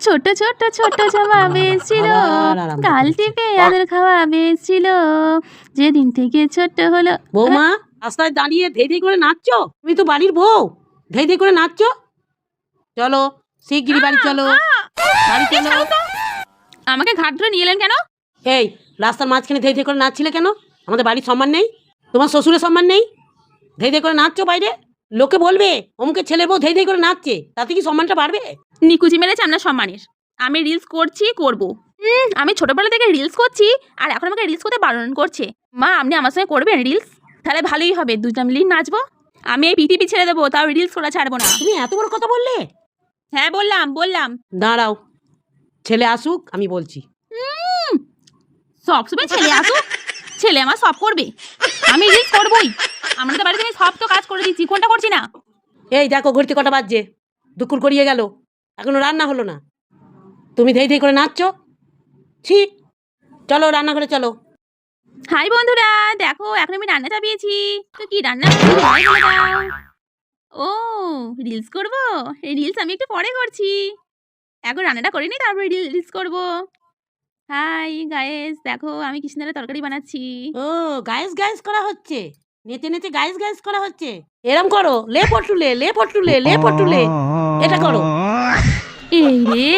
ছোট ছোট ছোট জামা বেছিল, কাল টিপে আদর খাওয়া বেছিল, যেদিন থেকে ছোট হলো। বৌমা রাস্তায় দাঁড়িয়ে ধেই ধেই করে নাচছো? তুমি তো বাড়ির বউ, ধেই ধেই করে নাচছো? চলো শিগগিরি বাড়ি চলো, বাড়ি চলো। আমাকে ঘাট ধরে নিয়ে এলেন কেন? এই রাস্তার মাঝখানে ধেই ধেই করে নাচছিলে কেন? আমাদের বাড়ির সম্মান নেই? তোমার শ্বশুরের সম্মান নেই? ধেই ধেই করে নাচছো বাইরে, লোকে বলবে অমুকের ছেলের বউ ধেই ধেই করে নাচছে, তাতে কি সম্মানটা বাড়বে? নিকুচি মেরেছে আপনার সম্মানের। আমি রিলস করছি, করবো। আমি ছোটবেলা থেকে রিলস করছি, আর এখন আমাকে রিলস করতে বারণ করছে। মা, আপনি আমার সঙ্গে করবেন রিলস? তাহলে ভালোই হবে, দুজনে মিলেই নাচবো। আমি এই পৃথিবী ছেড়ে দেবো, তাও রিলস করা ছাড়বো না। তুমি এত বড় কথা বললে? হ্যাঁ বললাম। দাঁড়াও, ছেলে আসুক, আমি বলছি। সবসময় ছেলে আসুক, ছেলে আমার সব করবে, আমি রিলস করবোই। আমরা তো বাড়িতে আমি সব তো কাজ করে দিচ্ছি, কোনটা করছি না? এই দেখো ঘড়িতে কটা বাজছে, দুপুর করিয়ে গেল, এখনো রান্না হলো না, তুমি ধেই ধেই করে নাচছো? ছি, চলো রান্নাঘরে চলো। হাই বন্ধুরা, দেখো এখন আমি রান্না চাপিয়েছি। তো কি রান্না করবো বলে দাও। ও, রিলস করবো? রিলস আমি একটু পরে করছি, এখন রান্নাটা করিনি, তারপরে রিলস করবো। হাই গায়েস, দেখো আমি কি সুন্দর তরকারি বানাচ্ছি। ও, গায়েস গায়েস করা হচ্ছে, নেচে নেচে গায়েস গায়েস করা হচ্ছে। এরম করো, লে পটুলে লে পটুলে লে পটুলে, এটা করো। এই রে,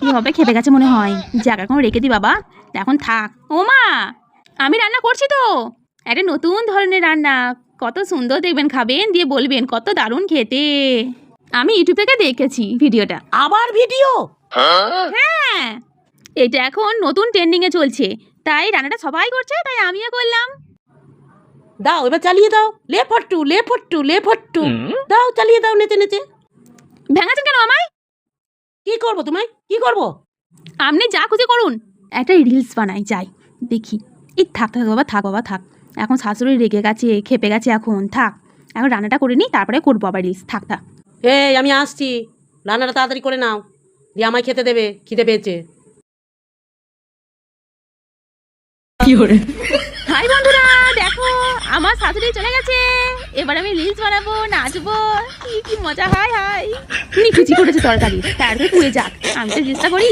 কি হবে, খেপে গেছে মনে হয়। জায়গা এখন রেখে দি বাবা, এখন থাক। ও মা, আমি রান্না করছি তো, একটা নতুন ধরনের রান্না, কত সুন্দর, দেখবেন খাবেন, দিয়ে বলবেন কত দারুণ খেতে। আমি ইউটিউব থেকে দেখেছি ভিডিওটা। আবার ভিডিও? হ্যাঁ, এটা এখন নতুন ট্রেন্ডিংয়ে চলছে, তাই রান্নাটা সবাই করছে, তাই আমিও করলাম। দাও এবার চালিয়ে দাও, লে ফট্টু লে ফট্টু লে ফট্টু, দাও চালিয়ে দাও নেচে নেচে। ভেঙাছেন কেন আমায়? কি করবো তোমায়, কি করবো? আপনি যা খুশি করুন, একটা রিলস বানাই যাই, দেখি। এই থাক থাক বাবা, থাক বাবা থাক, এখন শাশুড়ি রেগে গেছে, খেপে গেছে, এখন থাক, এখন রান্নাটা করে নিই, তারপরে করবো আবার রিলস। থাক থাক। এই আমি আসছি, রান্নাটা তাড়াতাড়ি করে নাও, দিয়ে আমায় খেতে দেবে, খিদে পেয়েছে। হাই বন্ধুরা, দেখো আমার শাশুড়ি চলে গেছে, এবার আমি রিলস বানাবো, নাচবো, কি কি মজা। হাই হাই, নিকুচি করেছে তরকারি, তারপরে পুড়ে যাক, আমি তো রিলসটা করি।